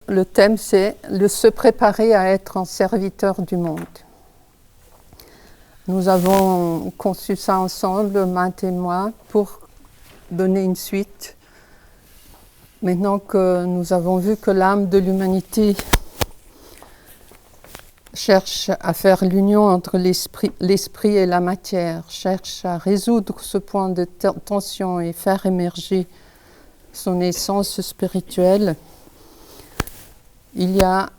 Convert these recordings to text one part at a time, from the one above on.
le thème, c'est se préparer à être un serviteur du monde. Nous avons conçu ça ensemble, Matt et moi, pour donner une suite. Maintenant que nous avons vu que l'âme de l'humanité cherche à faire l'union entre l'esprit et la matière, cherche à résoudre ce point de tension et faire émerger son essence spirituelle, il y a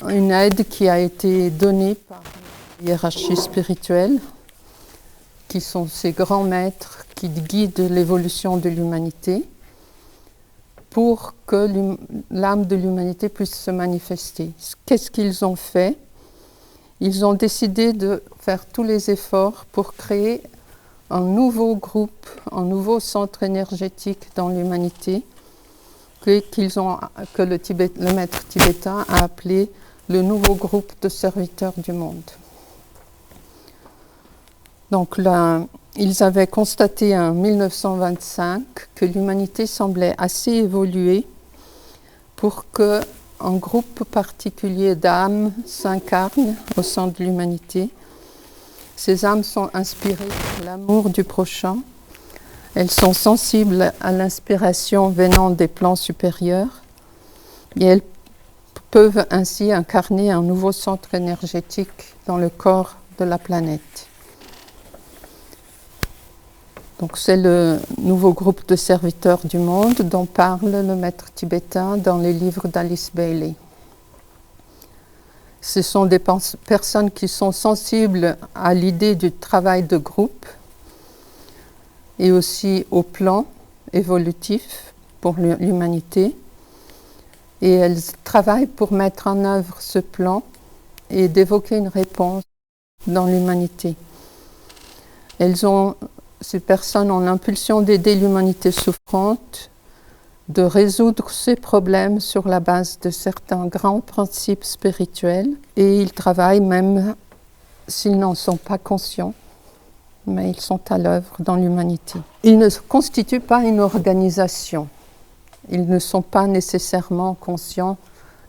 une aide qui a été donnée par la hiérarchie spirituelle, qui sont ces grands maîtres qui guident l'évolution de l'humanité, pour que l'âme de l'humanité puisse se manifester. Qu'est-ce qu'ils ont fait? Ils ont décidé de faire tous les efforts pour créer un nouveau groupe, un nouveau centre énergétique dans l'humanité que le maître tibétain a appelé le nouveau groupe de serviteurs du monde. Donc là, ils avaient constaté en 1925 que l'humanité semblait assez évoluée pour qu'un groupe particulier d'âmes s'incarne au sein de l'humanité. Ces âmes sont inspirées par l'amour du prochain. Elles sont sensibles à l'inspiration venant des plans supérieurs et elles peuvent ainsi incarner un nouveau centre énergétique dans le corps de la planète. Donc c'est le nouveau groupe de serviteurs du monde dont parle le maître tibétain dans les livres d'Alice Bailey. Ce sont des personnes qui sont sensibles à l'idée du travail de groupe et aussi au plan évolutif pour l'humanité. Et elles travaillent pour mettre en œuvre ce plan et d'évoquer une réponse dans l'humanité. Ces personnes ont l'impulsion d'aider l'humanité souffrante, de résoudre ses problèmes sur la base de certains grands principes spirituels, et ils travaillent même s'ils n'en sont pas conscients, mais ils sont à l'œuvre dans l'humanité. Ils ne constituent pas une organisation. Ils ne sont pas nécessairement conscients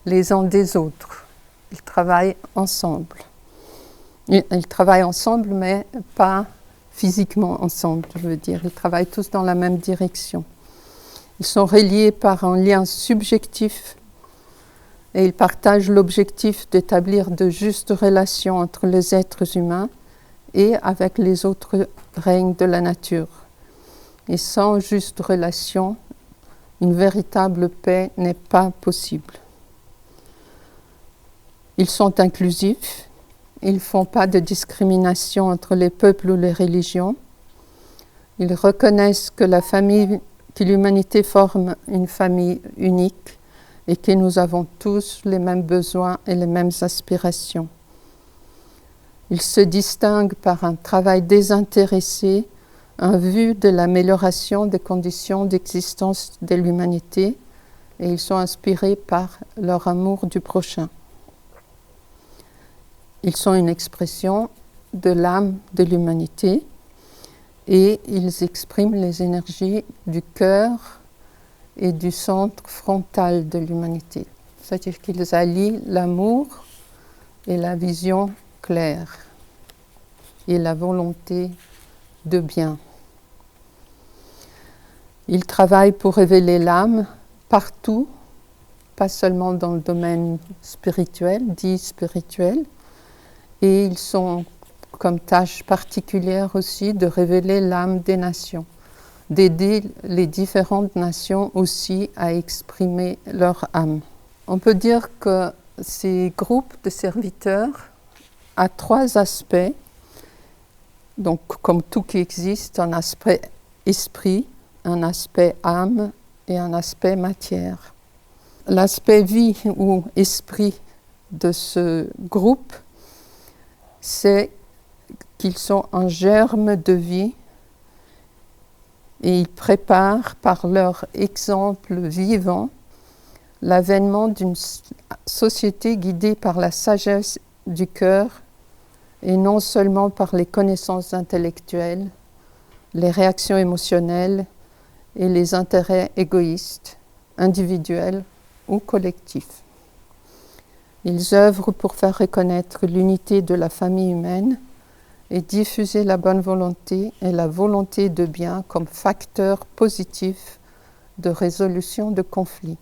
les uns des autres. Ils travaillent ensemble. Ils travaillent ensemble, mais pas physiquement ensemble, je veux dire. Ils travaillent tous dans la même direction. Ils sont reliés par un lien subjectif et ils partagent l'objectif d'établir de justes relations entre les êtres humains et avec les autres règnes de la nature. Et sans justes relations, une véritable paix n'est pas possible. Ils sont inclusifs. Ils ne font pas de discrimination entre les peuples ou les religions. Ils reconnaissent que l'humanité forme une famille unique et que nous avons tous les mêmes besoins et les mêmes aspirations. Ils se distinguent par un travail désintéressé en vue de l'amélioration des conditions d'existence de l'humanité et ils sont inspirés par leur amour du prochain. Ils sont une expression de l'âme de l'humanité et ils expriment les énergies du cœur et du centre frontal de l'humanité. C'est-à-dire qu'ils allient l'amour et la vision claire et la volonté de bien. Ils travaillent pour révéler l'âme partout, pas seulement dans le domaine spirituel, dit spirituel, et ils sont comme tâche particulière aussi de révéler l'âme des nations, d'aider les différentes nations aussi à exprimer leur âme. On peut dire que ces groupes de serviteurs ont trois aspects, donc comme tout qui existe, un aspect esprit, un aspect âme et un aspect matière. L'aspect vie ou esprit de ce groupe, c'est qu'ils sont un germe de vie et ils préparent par leur exemple vivant l'avènement d'une société guidée par la sagesse du cœur et non seulement par les connaissances intellectuelles, les réactions émotionnelles et les intérêts égoïstes, individuels ou collectifs. Ils œuvrent pour faire reconnaître l'unité de la famille humaine et diffuser la bonne volonté et la volonté de bien comme facteurs positifs de résolution de conflits.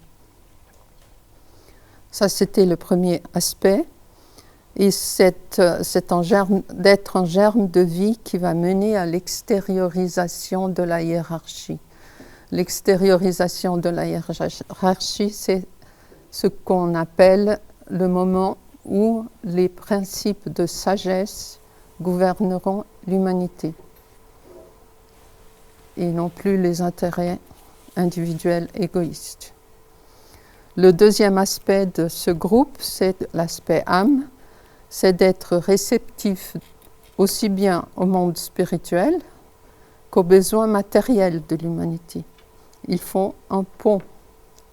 Ça, c'était le premier aspect. Et c'est d'être en germe de vie qui va mener à l'extériorisation de la hiérarchie. L'extériorisation de la hiérarchie, c'est ce qu'on appelle le moment où les principes de sagesse gouverneront l'humanité et non plus les intérêts individuels égoïstes. Le deuxième aspect de ce groupe, c'est l'aspect âme, c'est d'être réceptif aussi bien au monde spirituel qu'aux besoins matériels de l'humanité. Ils font un pont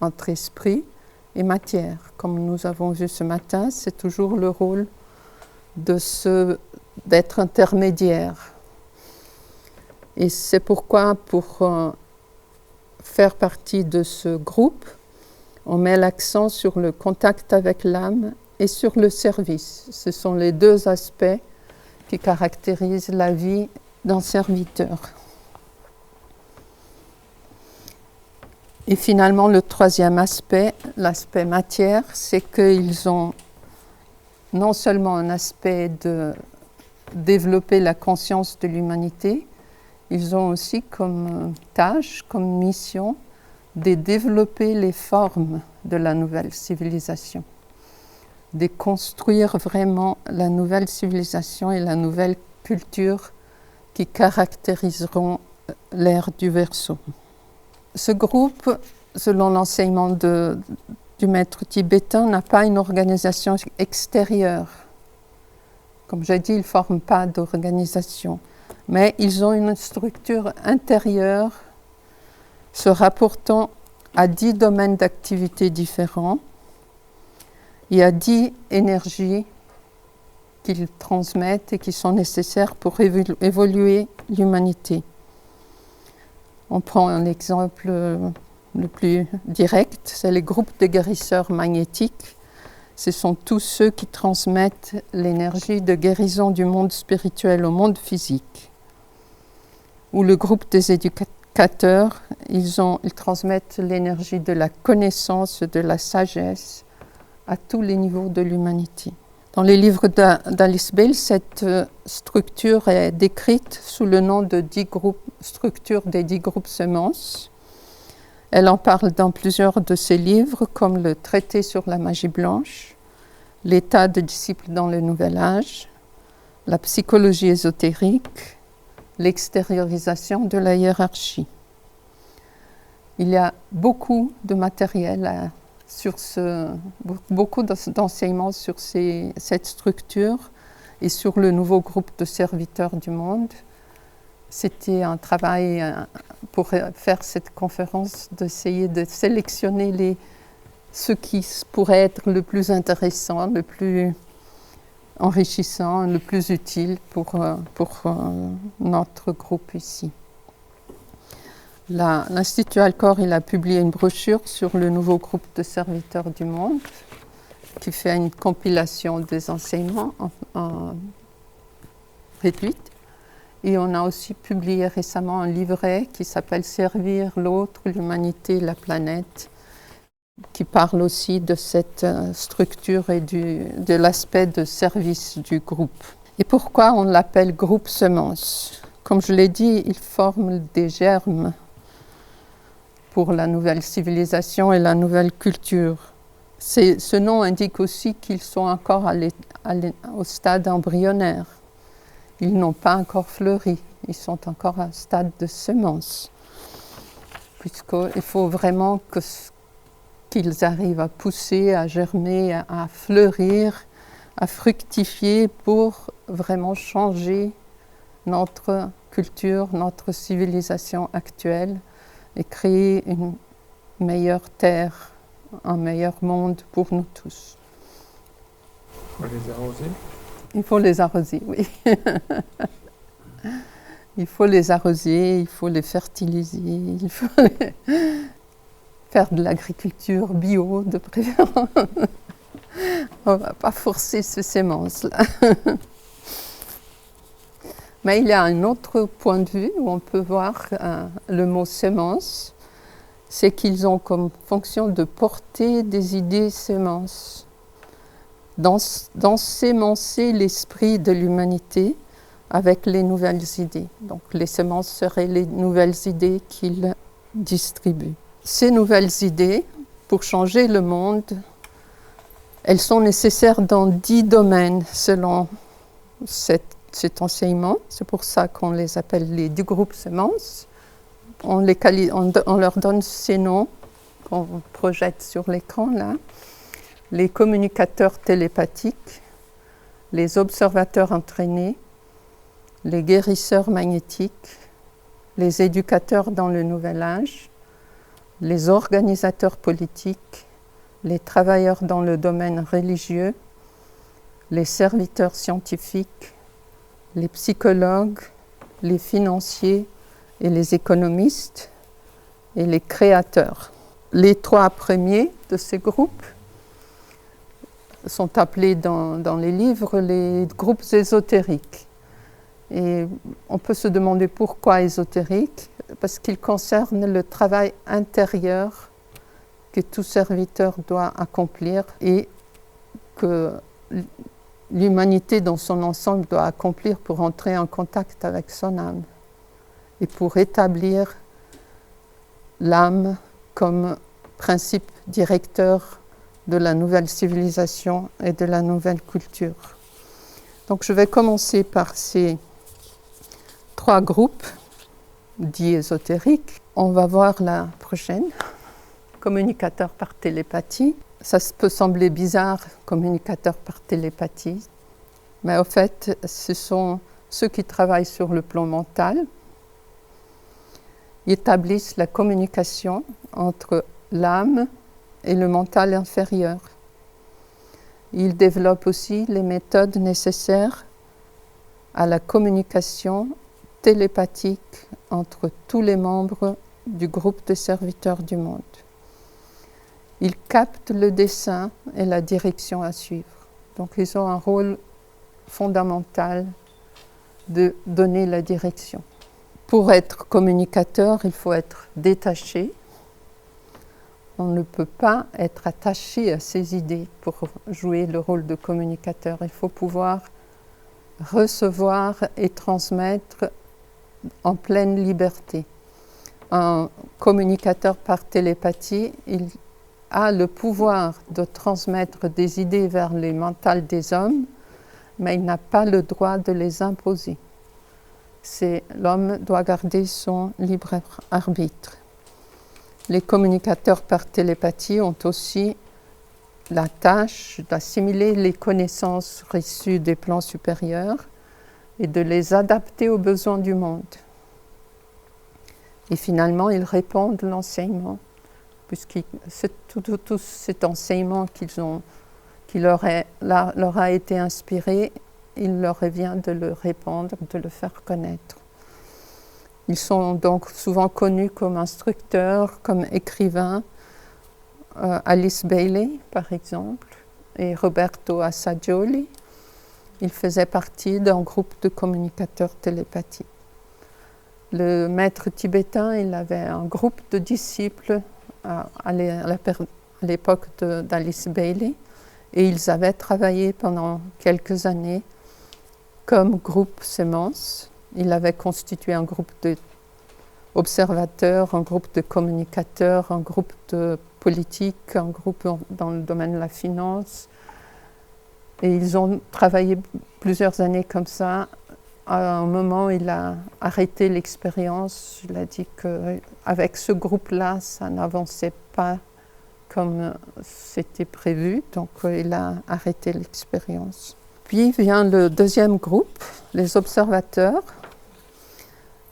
entre esprit et matière. Comme nous avons vu ce matin, c'est toujours le rôle d'être intermédiaire. Et c'est pourquoi, pour faire partie de ce groupe, on met l'accent sur le contact avec l'âme et sur le service. Ce sont les deux aspects qui caractérisent la vie d'un serviteur. Et finalement, le troisième aspect, l'aspect matière, c'est qu'ils ont non seulement un aspect de développer la conscience de l'humanité, ils ont aussi comme tâche, comme mission, de développer les formes de la nouvelle civilisation, de construire vraiment la nouvelle civilisation et la nouvelle culture qui caractériseront l'ère du Verseau. Ce groupe, selon l'enseignement du maître tibétain, n'a pas une organisation extérieure. Comme j'ai dit, ils ne forment pas d'organisation, mais ils ont une structure intérieure se rapportant à 10 domaines d'activité différents et à 10 énergies qu'ils transmettent et qui sont nécessaires pour évoluer l'humanité. On prend un exemple le plus direct, c'est les groupes de guérisseurs magnétiques. Ce sont tous ceux qui transmettent l'énergie de guérison du monde spirituel au monde physique. Ou le groupe des éducateurs, ils transmettent l'énergie de la connaissance, de la sagesse à tous les niveaux de l'humanité. Dans les livres d'Alice Bale, cette structure est décrite sous le nom de structure des 10 groupes semences. Elle en parle dans plusieurs de ses livres, comme le Traité sur la magie blanche, L'état de disciple dans le nouvel âge, la psychologie ésotérique, l'extériorisation de la hiérarchie. Il y a beaucoup de matériel beaucoup d'enseignements sur cette structure et sur le nouveau groupe de serviteurs du monde. C'était un travail pour faire cette conférence d'essayer de sélectionner ce qui pourrait être le plus intéressant, le plus enrichissant, le plus utile pour notre groupe ici. L'Institut Alcor, il a publié une brochure sur le nouveau groupe de serviteurs du monde qui fait une compilation des enseignements en réduite. Et on a aussi publié récemment un livret qui s'appelle « Servir l'autre, l'humanité, la planète », qui parle aussi de cette structure et de l'aspect de service du groupe. Et pourquoi on l'appelle groupe semence? Comme je l'ai dit, il forme des germes pour la nouvelle civilisation et la nouvelle culture. Ce nom indique aussi qu'ils sont encore au stade embryonnaire. Ils n'ont pas encore fleuri, ils sont encore à un stade de semence. Puisqu'il faut vraiment qu'ils arrivent à pousser, à germer, à fleurir, à fructifier pour vraiment changer notre culture, notre civilisation actuelle et créer une meilleure terre, un meilleur monde pour nous tous. Il faut les arroser. Il faut les arroser, oui. Il faut les arroser, il faut les fertiliser, il faire de l'agriculture bio de préférence. On ne va pas forcer ces semences-là. Mais il y a un autre point de vue où on peut voir le mot semence, c'est qu'ils ont comme fonction de porter des idées semences, d'ensemencer l'esprit de l'humanité avec les nouvelles idées. Donc les semences seraient les nouvelles idées qu'ils distribuent. Ces nouvelles idées, pour changer le monde, elles sont nécessaires dans 10 domaines selon cet enseignement. C'est pour ça qu'on les appelle les 10 groupes semences. On leur donne ces noms qu'on projette sur l'écran là. Les communicateurs télépathiques, les observateurs entraînés, les guérisseurs magnétiques, les éducateurs dans le nouvel âge, les organisateurs politiques, les travailleurs dans le domaine religieux, les serviteurs scientifiques, les psychologues, les financiers et les économistes et les créateurs. Les 3 premiers de ces groupes sont appelés dans les livres les groupes ésotériques. Et on peut se demander pourquoi ésotériques, parce qu'ils concernent le travail intérieur que tout serviteur doit accomplir et que l'humanité dans son ensemble doit accomplir pour entrer en contact avec son âme et pour établir l'âme comme principe directeur de la nouvelle civilisation et de la nouvelle culture. Donc je vais commencer par ces 3 groupes dits ésotériques. On va voir la prochaine, communicateur par télépathie. Ça peut sembler bizarre, communicateur par télépathie, mais au fait, ce sont ceux qui travaillent sur le plan mental. Ils établissent la communication entre l'âme et le mental inférieur. Ils développent aussi les méthodes nécessaires à la communication télépathique entre tous les membres du groupe de serviteurs du monde. Ils captent le dessein et la direction à suivre. Donc ils ont un rôle fondamental de donner la direction. Pour être communicateur, il faut être détaché. On ne peut pas être attaché à ses idées pour jouer le rôle de communicateur. Il faut pouvoir recevoir et transmettre en pleine liberté. Un communicateur par télépathie, il a le pouvoir de transmettre des idées vers les mentales des hommes, mais il n'a pas le droit de les imposer. L'homme doit garder son libre arbitre. Les communicateurs par télépathie ont aussi la tâche d'assimiler les connaissances reçues des plans supérieurs et de les adapter aux besoins du monde. Et finalement, ils répondent l'enseignement, puisque tout cet enseignement qui leur a été inspiré, il leur revient de le répandre, de le faire connaître. Ils sont donc souvent connus comme instructeurs, comme écrivains. Alice Bailey, par exemple, et Roberto Assagioli. Ils faisaient partie d'un groupe de communicateurs télépathiques. Le maître tibétain, il avait un groupe de disciples à l'époque d'Alice Bailey, et ils avaient travaillé pendant quelques années comme groupe Semence. Il avait constitué un groupe d'observateurs, un groupe de communicateurs, un groupe de politiques, un groupe dans le domaine de la finance. Et ils ont travaillé plusieurs années comme ça. À un moment, il a arrêté l'expérience. Il a dit qu'avec ce groupe-là, ça n'avançait pas comme c'était prévu. Donc, il a arrêté l'expérience. Puis vient le deuxième groupe, les observateurs.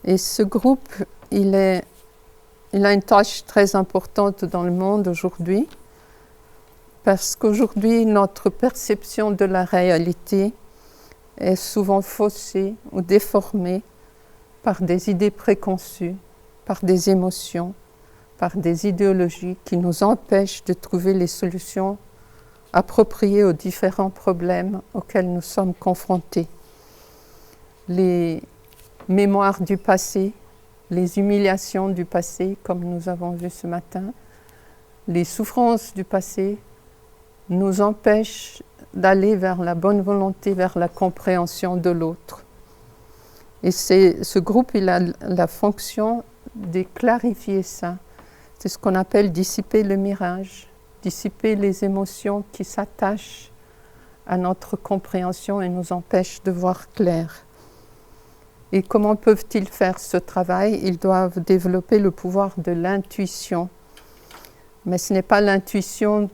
Et ce groupe, il a une tâche très importante dans le monde aujourd'hui, parce qu'aujourd'hui, notre perception de la réalité est souvent faussée ou déformée par des idées préconçues, par des émotions, par des idéologies qui nous empêchent de trouver les solutions appropriées aux différents problèmes auxquels nous sommes confrontés. Les mémoires du passé, les humiliations du passé, comme nous avons vu ce matin, les souffrances du passé nous empêchent d'aller vers la bonne volonté, vers la compréhension de l'autre. Et ce groupe, il a la fonction de clarifier ça. C'est ce qu'on appelle dissiper le mirage, dissiper les émotions qui s'attachent à notre compréhension et nous empêchent de voir clair. Et comment peuvent-ils faire ce travail? Ils doivent développer le pouvoir de l'intuition. Mais ce n'est pas l'intuition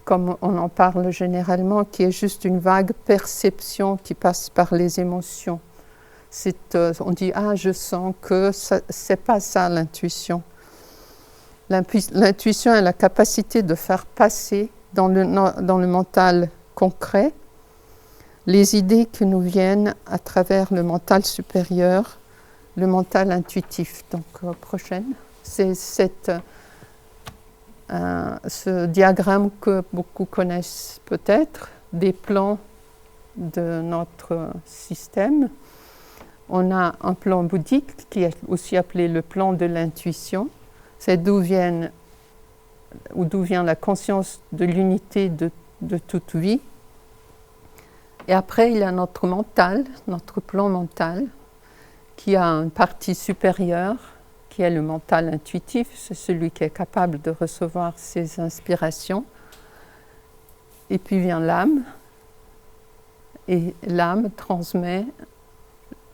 comme on en parle généralement, qui est juste une vague perception qui passe par les émotions. On dit « Ah, je sens que… » C'est pas ça l'intuition. L'intuition est la capacité de faire passer dans le mental concret les idées qui nous viennent à travers le mental supérieur, le mental intuitif. Donc, prochaine. C'est ce diagramme que beaucoup connaissent peut-être, des plans de notre système. On a un plan bouddhique qui est aussi appelé le plan de l'intuition. C'est d'où vient la conscience de l'unité de toute vie. Et après, il y a notre mental, notre plan mental, qui a une partie supérieure, qui est le mental intuitif, c'est celui qui est capable de recevoir ses inspirations. Et puis vient l'âme, et l'âme transmet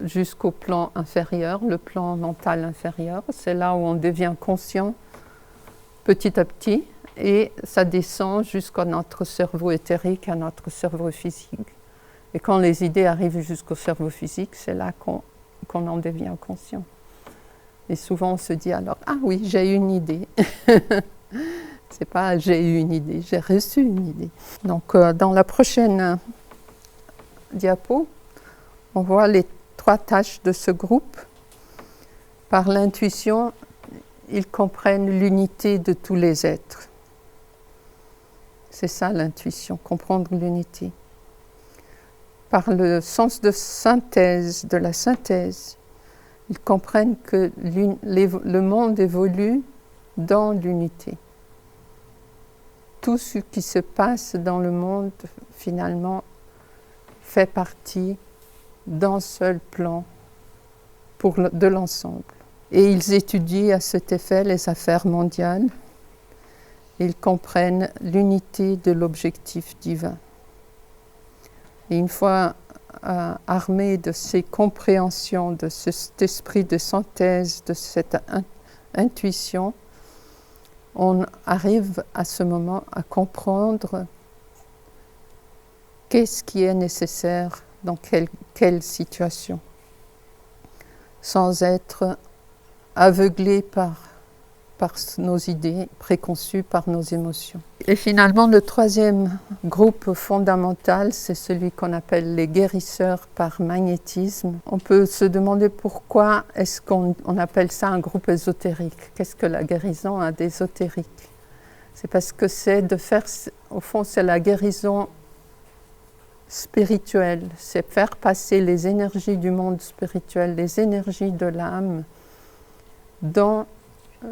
jusqu'au plan inférieur, le plan mental inférieur. C'est là où on devient conscient petit à petit, et ça descend jusqu'à notre cerveau éthérique, à notre cerveau physique. Et quand les idées arrivent jusqu'au cerveau physique, c'est là qu'on en devient conscient. Et souvent on se dit alors, ah oui, j'ai eu une idée. C'est pas j'ai eu une idée, j'ai reçu une idée. Donc dans la prochaine diapo, on voit les 3 tâches de ce groupe. Par l'intuition, ils comprennent l'unité de tous les êtres. C'est ça l'intuition, comprendre l'unité. Par le sens de synthèse, de la synthèse, ils comprennent que le monde évolue dans l'unité. Tout ce qui se passe dans le monde, finalement, fait partie d'un seul plan de l'ensemble. Et ils étudient à cet effet les affaires mondiales. Ils comprennent l'unité de l'objectif divin. Et une fois armés de ces compréhensions, de cet esprit de synthèse, de cette intuition, on arrive à ce moment à comprendre qu'est-ce qui est nécessaire dans quelle situation, sans être aveuglé par nos idées, préconçus par nos émotions. Et finalement, le 3e groupe fondamental, c'est celui qu'on appelle les guérisseurs par magnétisme. On peut se demander pourquoi est-ce qu'on appelle ça un groupe ésotérique. Qu'est-ce que la guérison a d'ésotérique? C'est parce que au fond, c'est la guérison spirituelle. C'est faire passer les énergies du monde spirituel, les énergies de l'âme, dans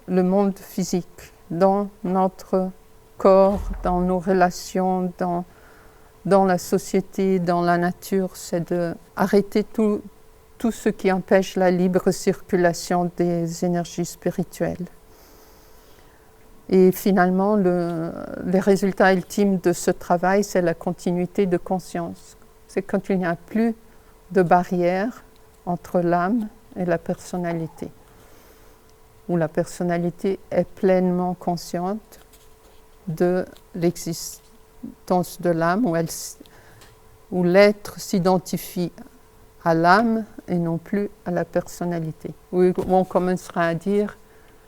le monde physique, dans notre corps, dans nos relations, dans la société, dans la nature. C'est d'arrêter tout ce qui empêche la libre circulation des énergies spirituelles. Et finalement, le résultat ultime de ce travail, c'est la continuité de conscience. C'est quand il n'y a plus de barrière entre l'âme et la personnalité, où la personnalité est pleinement consciente de l'existence de l'âme, où l'être s'identifie à l'âme et non plus à la personnalité. Où on commencera à dire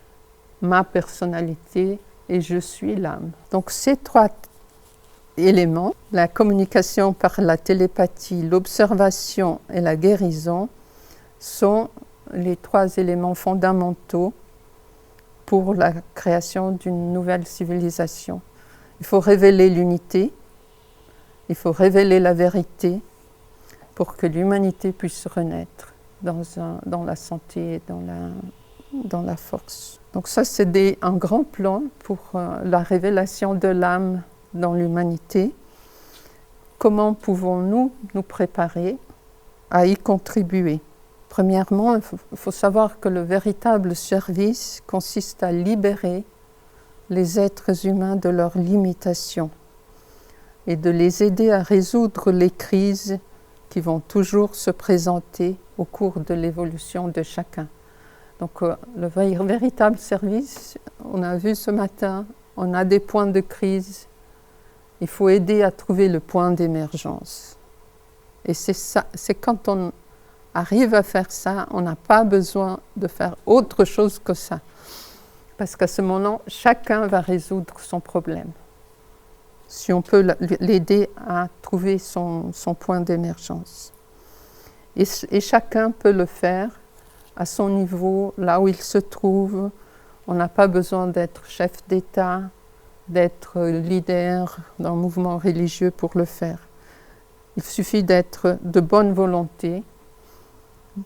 « ma personnalité et je suis l'âme ». Donc ces 3 éléments, la communication par la télépathie, l'observation et la guérison, sont les 3 éléments fondamentaux pour la création d'une nouvelle civilisation. Il faut révéler l'unité, il faut révéler la vérité pour que l'humanité puisse renaître dans la santé et dans la force. Donc ça, c'est un grand plan pour la révélation de l'âme dans l'humanité. Comment pouvons-nous nous préparer à y contribuer? Premièrement, il faut savoir que le véritable service consiste à libérer les êtres humains de leurs limitations et de les aider à résoudre les crises qui vont toujours se présenter au cours de l'évolution de chacun. Donc le véritable service, on a vu ce matin, on a des points de crise, il faut aider à trouver le point d'émergence. Et c'est quand on arrive à faire ça, on n'a pas besoin de faire autre chose que ça. Parce qu'à ce moment, chacun va résoudre son problème. Si on peut l'aider à trouver son point d'émergence. Et chacun peut le faire à son niveau, là où il se trouve. On n'a pas besoin d'être chef d'État, d'être leader d'un mouvement religieux pour le faire. Il suffit d'être de bonne volonté,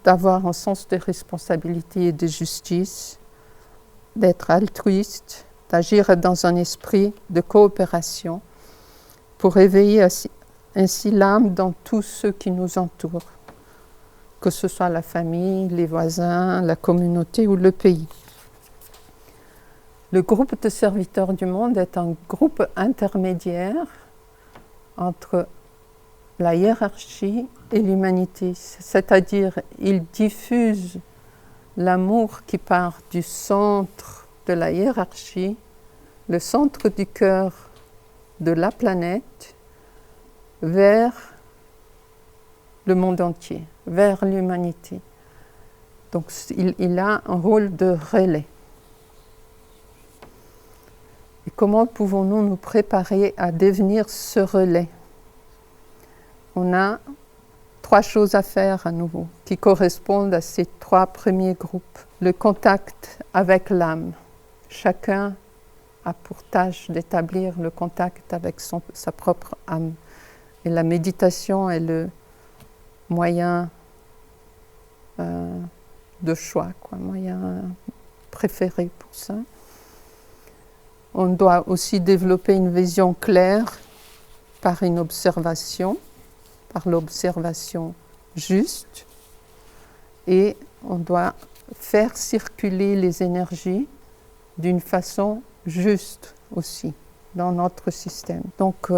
d'avoir un sens de responsabilité et de justice, d'être altruiste, d'agir dans un esprit de coopération pour éveiller ainsi l'âme dans tous ceux qui nous entourent, que ce soit la famille, les voisins, la communauté ou le pays. Le groupe de serviteurs du monde est un groupe intermédiaire entre la hiérarchie et l'humanité, c'est-à-dire il diffuse l'amour qui part du centre de la hiérarchie, le centre du cœur de la planète, vers le monde entier, vers l'humanité. Donc il a un rôle de relais. Et comment pouvons-nous nous préparer à devenir ce relais? On a 3 choses à faire à nouveau, qui correspondent à ces 3 premiers groupes. Le contact avec l'âme. Chacun a pour tâche d'établir le contact avec sa propre âme. Et la méditation est le moyen de choix, moyen préféré pour ça. On doit aussi développer une vision claire par une observation, par l'observation juste, et on doit faire circuler les énergies d'une façon juste aussi dans notre système. Donc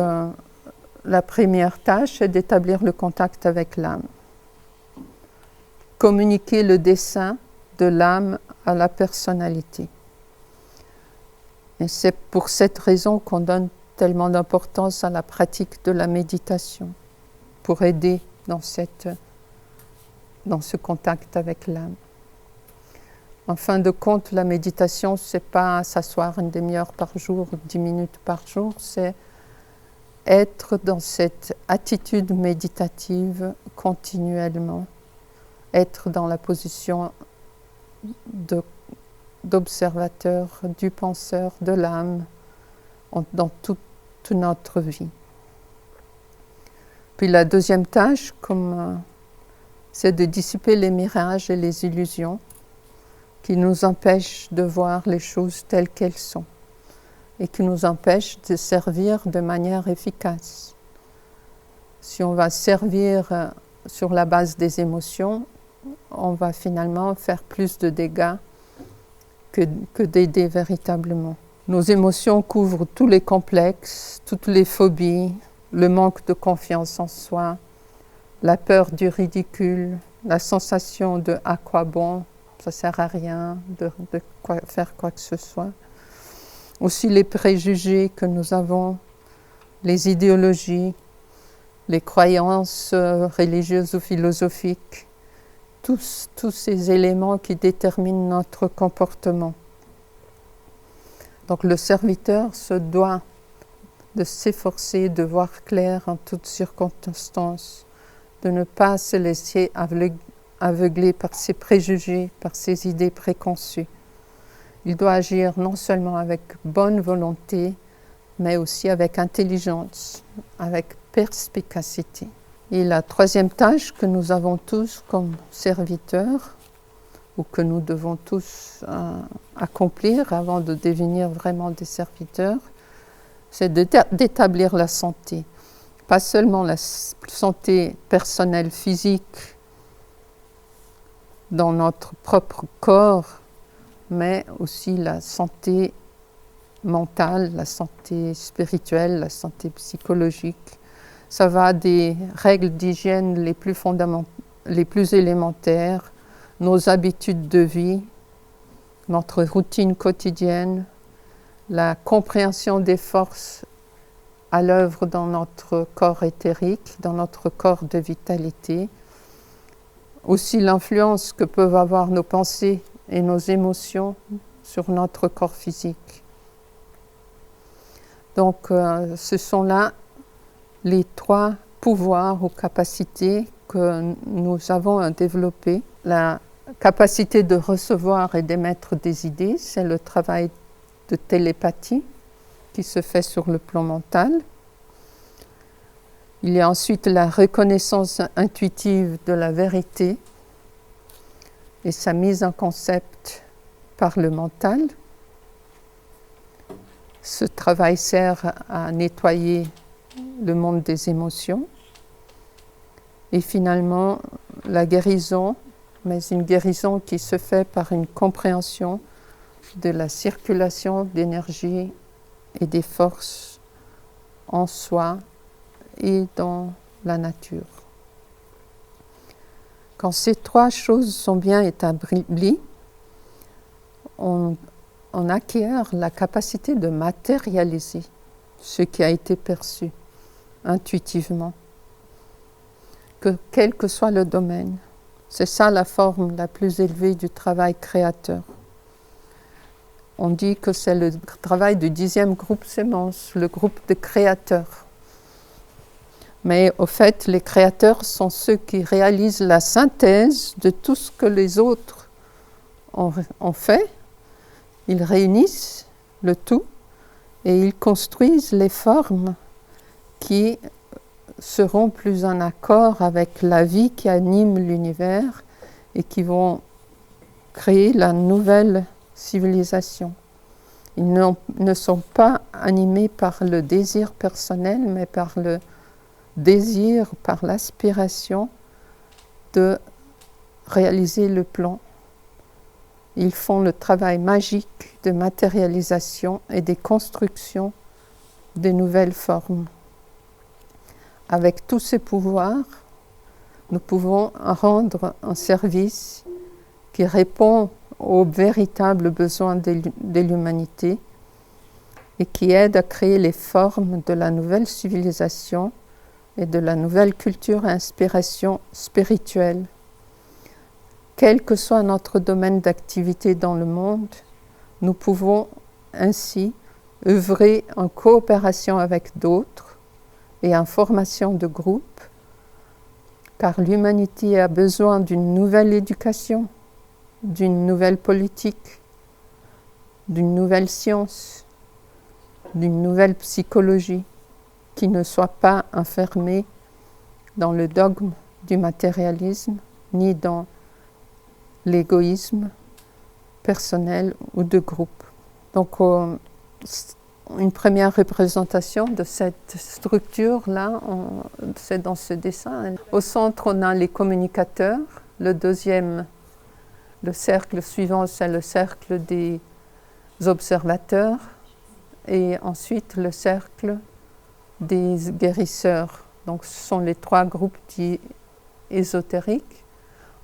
la première tâche est d'établir le contact avec l'âme. Communiquer le dessein de l'âme à la personnalité. Et c'est pour cette raison qu'on donne tellement d'importance à la pratique de la méditation, pour aider dans ce contact avec l'âme. En fin de compte, la méditation, ce n'est pas s'asseoir une demi-heure par jour, 10 minutes par jour, c'est être dans cette attitude méditative continuellement, être dans la position d'observateur, du penseur, de l'âme, dans toute notre vie. Puis la deuxième tâche, c'est de dissiper les mirages et les illusions qui nous empêchent de voir les choses telles qu'elles sont et qui nous empêchent de servir de manière efficace. Si on va servir sur la base des émotions, on va finalement faire plus de dégâts que d'aider véritablement. Nos émotions couvrent tous les complexes, toutes les phobies, le manque de confiance en soi, la peur du ridicule, la sensation de « à quoi bon ?» ça ne sert à rien de faire quoi que ce soit. Aussi les préjugés que nous avons, les idéologies, les croyances religieuses ou philosophiques, tous ces éléments qui déterminent notre comportement. Donc le serviteur se doit de s'efforcer de voir clair en toutes circonstances, de ne pas se laisser aveugler par ses préjugés, par ses idées préconçues, Il doit agir non seulement avec bonne volonté, mais aussi avec intelligence, avec perspicacité. Et la troisième tâche que nous avons tous comme serviteurs, ou que nous devons tous accomplir avant de devenir vraiment des serviteurs, c'est d'établir la santé. Pas seulement la santé personnelle physique dans notre propre corps, mais aussi la santé mentale, la santé spirituelle, la santé psychologique. Ça va des règles d'hygiène les plus élémentaires, nos habitudes de vie, notre routine quotidienne, la compréhension des forces à l'œuvre dans notre corps éthérique, dans notre corps de vitalité, aussi l'influence que peuvent avoir nos pensées et nos émotions sur notre corps physique. Donc, ce sont là les trois pouvoirs ou capacités que nous avons à développer. La capacité de recevoir et d'émettre des idées, c'est le travail de télépathie qui se fait sur le plan mental. Il y a ensuite la reconnaissance intuitive de la vérité et sa mise en concept par le mental. Ce travail sert à nettoyer le monde des émotions. Et finalement, la guérison, mais une guérison qui se fait par une compréhension de la circulation d'énergie et des forces en soi et dans la nature. Quand ces trois choses sont bien établies, on acquiert la capacité de matérialiser ce qui a été perçu intuitivement, quel que soit le domaine. C'est ça la forme la plus élevée du travail créateur. On dit que c'est le travail du 10e groupe sémence, le groupe de créateurs. Mais au fait, les créateurs sont ceux qui réalisent la synthèse de tout ce que les autres ont fait. Ils réunissent le tout et ils construisent les formes qui seront plus en accord avec la vie qui anime l'univers et qui vont créer la nouvelle civilisation. Ils ne sont pas animés par le désir personnel, mais par le désir, par l'aspiration de réaliser le plan. Ils font le travail magique de matérialisation et de construction de nouvelles formes. Avec tous ces pouvoirs, nous pouvons rendre un service qui répond aux véritables besoins de l'humanité et qui aide à créer les formes de la nouvelle civilisation et de la nouvelle culture et inspiration spirituelle. Quel que soit notre domaine d'activité dans le monde, nous pouvons ainsi œuvrer en coopération avec d'autres et en formation de groupe, car l'humanité a besoin d'une nouvelle éducation, d'une nouvelle politique, d'une nouvelle science, d'une nouvelle psychologie qui ne soit pas enfermée dans le dogme du matérialisme ni dans l'égoïsme personnel ou de groupe. Donc, une première représentation de cette structure-là, c'est dans ce dessin. Au centre, on a les communicateurs. Le cercle suivant, c'est le cercle des observateurs. Et ensuite, le cercle des guérisseurs. Donc, ce sont les trois groupes dits ésotériques.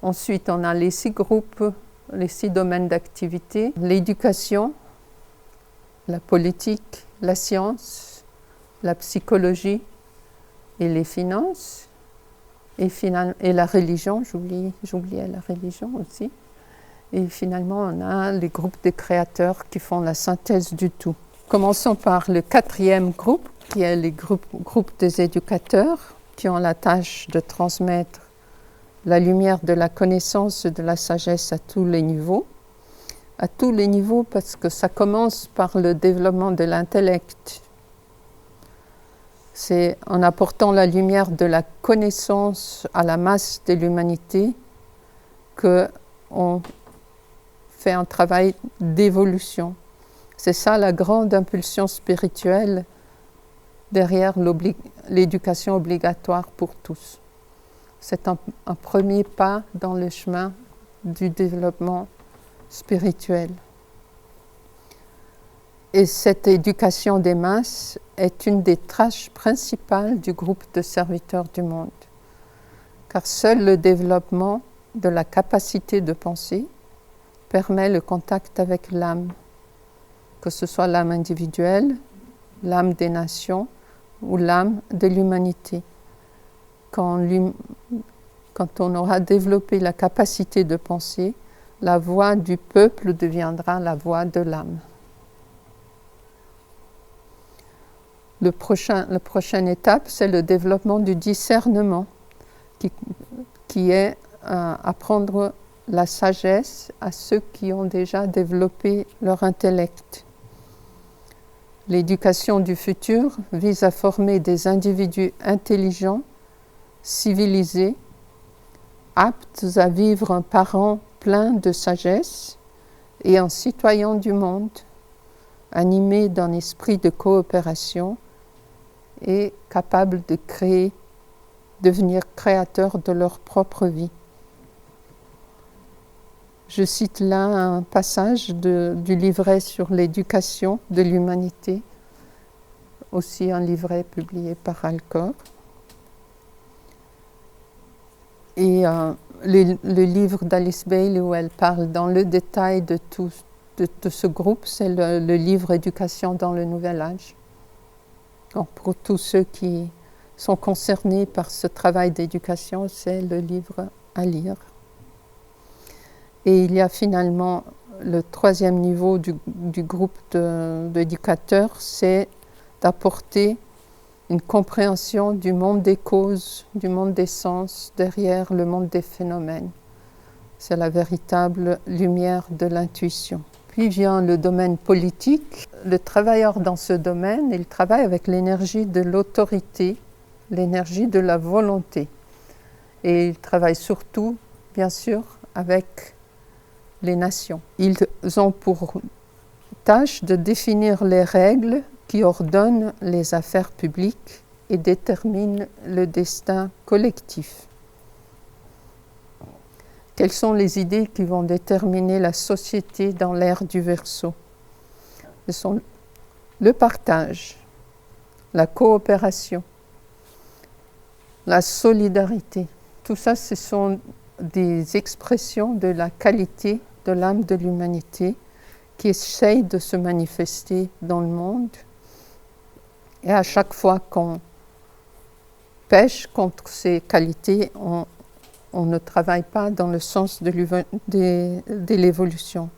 Ensuite, on a les 6 groupes, les 6 domaines d'activité. L'éducation, la politique, la science, la psychologie et les finances. Et la religion, j'oubliais la religion aussi. Et finalement, on a les groupes des créateurs qui font la synthèse du tout. Commençons par le 4e groupe, qui est les groupes des éducateurs, qui ont la tâche de transmettre la lumière de la connaissance et de la sagesse à tous les niveaux. à tous les niveaux, parce que ça commence par le développement de l'intellect. C'est en apportant la lumière de la connaissance à la masse de l'humanité qu'on fait un travail d'évolution. C'est ça la grande impulsion spirituelle derrière l'éducation obligatoire pour tous. C'est un premier pas dans le chemin du développement spirituel. Et cette éducation des masses est une des tâches principales du groupe de serviteurs du monde, car seul le développement de la capacité de penser permet le contact avec l'âme, que ce soit l'âme individuelle, l'âme des nations ou l'âme de l'humanité. Quand on aura développé la capacité de penser, la voix du peuple deviendra la voix de l'âme. La prochaine étape, c'est le développement du discernement, qui est apprendre la sagesse à ceux qui ont déjà développé leur intellect. L'éducation du futur vise à former des individus intelligents, civilisés, aptes à vivre un parent plein de sagesse et un citoyen du monde, animé d'un esprit de coopération et capable de devenir créateurs de leur propre vie. Je cite là un passage du livret sur l'éducation de l'humanité, aussi un livret publié par Alcor. Et le livre d'Alice Bailey où elle parle dans le détail de ce groupe, c'est le livre Éducation dans le Nouvel Âge. Donc pour tous ceux qui sont concernés par ce travail d'éducation, c'est le livre à lire. Et il y a finalement le troisième niveau du groupe d'éducateurs, c'est d'apporter une compréhension du monde des causes, du monde des sens, derrière le monde des phénomènes. C'est la véritable lumière de l'intuition. Puis vient le domaine politique. Le travailleur dans ce domaine, il travaille avec l'énergie de l'autorité, l'énergie de la volonté. Et il travaille surtout, bien sûr, avec les nations. Ils ont pour tâche de définir les règles qui ordonnent les affaires publiques et déterminent le destin collectif. Quelles sont les idées qui vont déterminer la société dans l'ère du Verseau? Ce sont le partage, la coopération, la solidarité. Tout ça, ce sont des expressions de la qualité de l'âme de l'humanité qui essaye de se manifester dans le monde. Et à chaque fois qu'on pêche contre ces qualités, on ne travaille pas dans le sens de l'évolution.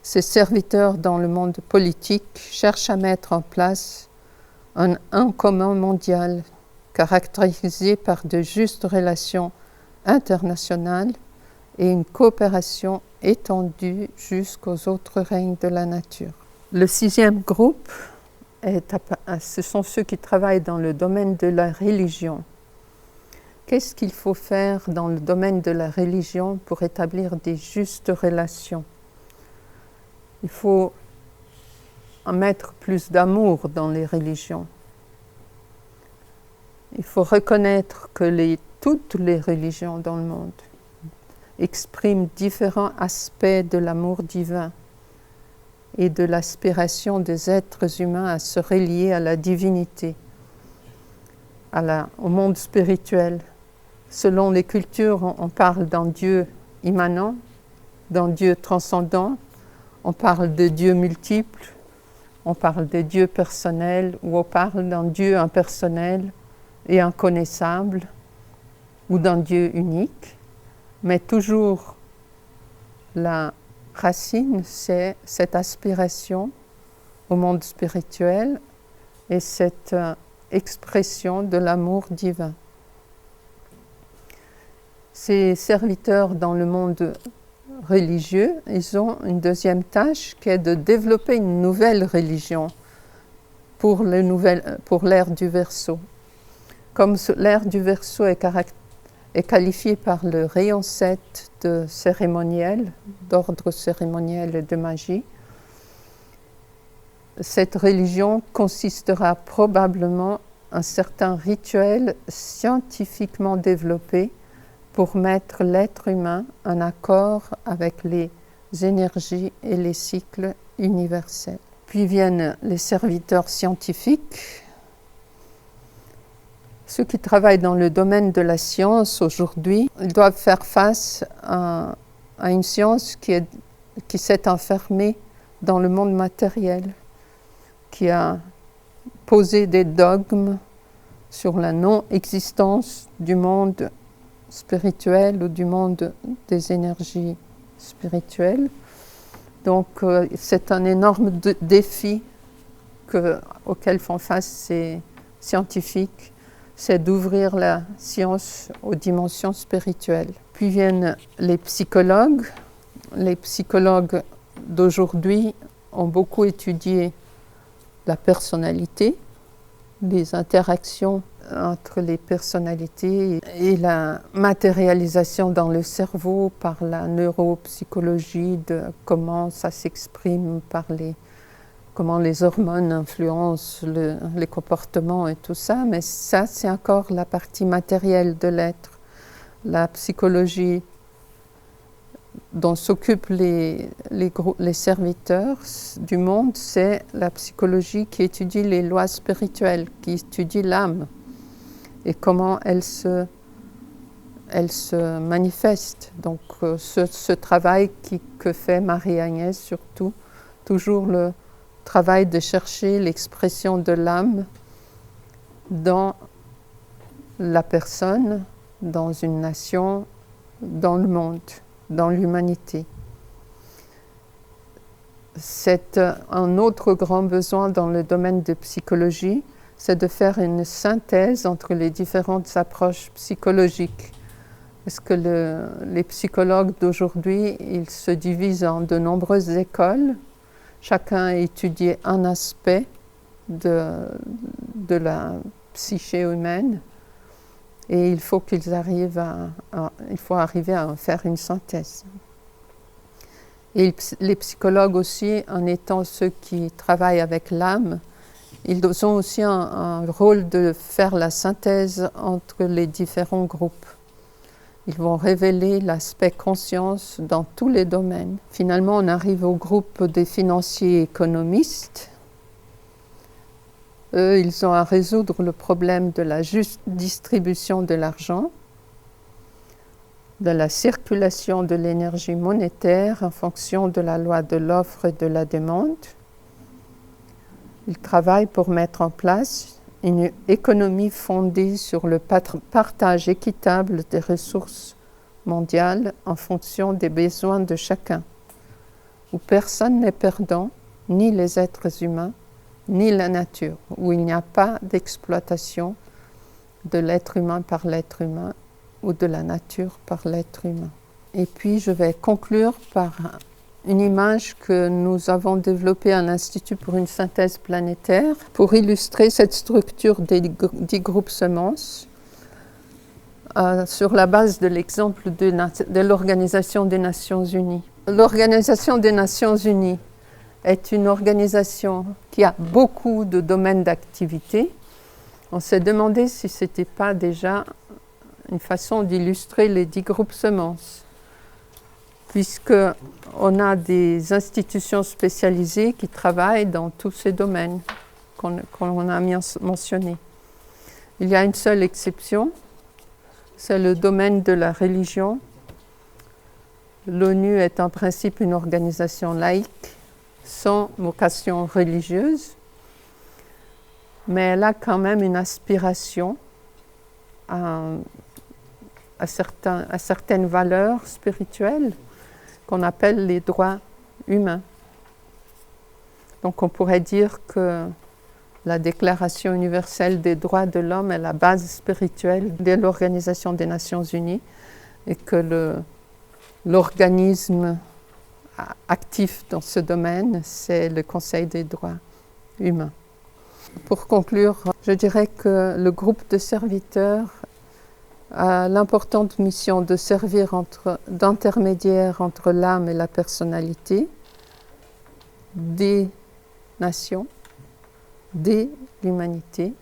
Ces serviteurs dans le monde politique cherchent à mettre en place un commun mondial caractérisé par de justes relations internationales et une coopération étendue jusqu'aux autres règnes de la nature. Le sixième groupe, ce sont ceux qui travaillent dans le domaine de la religion. Qu'est-ce qu'il faut faire dans le domaine de la religion pour établir des justes relations? Il faut en mettre plus d'amour dans les religions. Il faut reconnaître que toutes les religions dans le monde expriment différents aspects de l'amour divin et de l'aspiration des êtres humains à se relier à la divinité, au monde spirituel. Selon les cultures, on parle d'un Dieu immanent, d'un Dieu transcendant, on parle de dieux multiples, on parle de dieux personnels, ou on parle d'un Dieu impersonnel et inconnaissable, ou d'un Dieu unique. Mais toujours, la racine, c'est cette aspiration au monde spirituel et cette expression de l'amour divin. Ces serviteurs dans le monde religieux, ils ont une deuxième tâche qui est de développer une nouvelle religion pour l'ère du Verseau. Comme l'ère du Verseau est qualifiée par le rayon 7 de cérémoniel, d'ordre cérémoniel et de magie, cette religion consistera probablement en un certain rituel scientifiquement développé pour mettre l'être humain en accord avec les énergies et les cycles universels. Puis viennent les serviteurs scientifiques, ceux qui travaillent dans le domaine de la science aujourd'hui. Ils doivent faire face à une science qui s'est enfermée dans le monde matériel, qui a posé des dogmes sur la non-existence du monde spirituel ou du monde des énergies spirituelles. Donc c'est un énorme défi auquel font face ces scientifiques, c'est d'ouvrir la science aux dimensions spirituelles. Puis viennent les psychologues. Les psychologues d'aujourd'hui ont beaucoup étudié la personnalité, les interactions entre les personnalités et la matérialisation dans le cerveau par la neuropsychologie de comment ça s'exprime comment les hormones influencent les comportements et tout ça, mais ça c'est encore la partie matérielle de l'être. La psychologie dont s'occupent les serviteurs du monde, c'est la psychologie qui étudie les lois spirituelles, qui étudie l'âme et comment elle se manifeste. Donc ce travail que fait Marie-Agnès surtout, toujours le travail de chercher l'expression de l'âme dans la personne, dans une nation, dans le monde, dans l'humanité. C'est un autre grand besoin dans le domaine de psychologie, c'est de faire une synthèse entre les différentes approches psychologiques. Parce que les psychologues d'aujourd'hui, ils se divisent en de nombreuses écoles. Chacun a étudié un aspect de la psyché humaine et il faut qu'ils arrivent arriver à en faire une synthèse. Et les psychologues aussi, en étant ceux qui travaillent avec l'âme, ils ont aussi un rôle de faire la synthèse entre les différents groupes. Ils vont révéler l'aspect conscience dans tous les domaines. Finalement, on arrive au groupe des financiers économistes. Eux, ils ont à résoudre le problème de la juste distribution de l'argent, de la circulation de l'énergie monétaire en fonction de la loi de l'offre et de la demande. Ils travaillent pour mettre en place une économie fondée sur le partage équitable des ressources mondiales en fonction des besoins de chacun, où personne n'est perdant, ni les êtres humains, ni la nature, où il n'y a pas d'exploitation de l'être humain par l'être humain ou de la nature par l'être humain. Et puis je vais conclure par une image que nous avons développée à l'Institut pour une synthèse planétaire pour illustrer cette structure des 10 groupes semences sur la base de l'exemple de l'Organisation des Nations Unies. L'Organisation des Nations Unies est une organisation qui a beaucoup de domaines d'activité. On s'est demandé si ce n'était pas déjà une façon d'illustrer les 10 groupes semences, puisqu'on a des institutions spécialisées qui travaillent dans tous ces domaines qu'on a mentionnés. Il y a une seule exception, c'est le domaine de la religion. L'ONU est en principe une organisation laïque, sans vocation religieuse, mais elle a quand même une aspiration à certaines valeurs spirituelles qu'on appelle les droits humains. Donc on pourrait dire que la Déclaration universelle des droits de l'homme est la base spirituelle de l'Organisation des Nations Unies et que l'organisme actif dans ce domaine, c'est le Conseil des droits humains. Pour conclure, je dirais que le groupe de serviteurs a l'importante mission de servir d'intermédiaire entre l'âme et la personnalité des nations, de l'humanité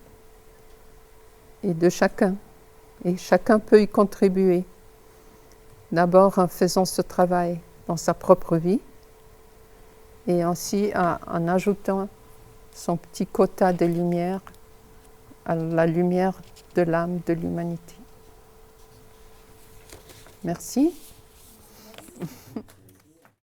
et de chacun. Et chacun peut y contribuer. D'abord en faisant ce travail dans sa propre vie et ainsi en ajoutant son petit quota de lumière à la lumière de l'âme de l'humanité. Merci.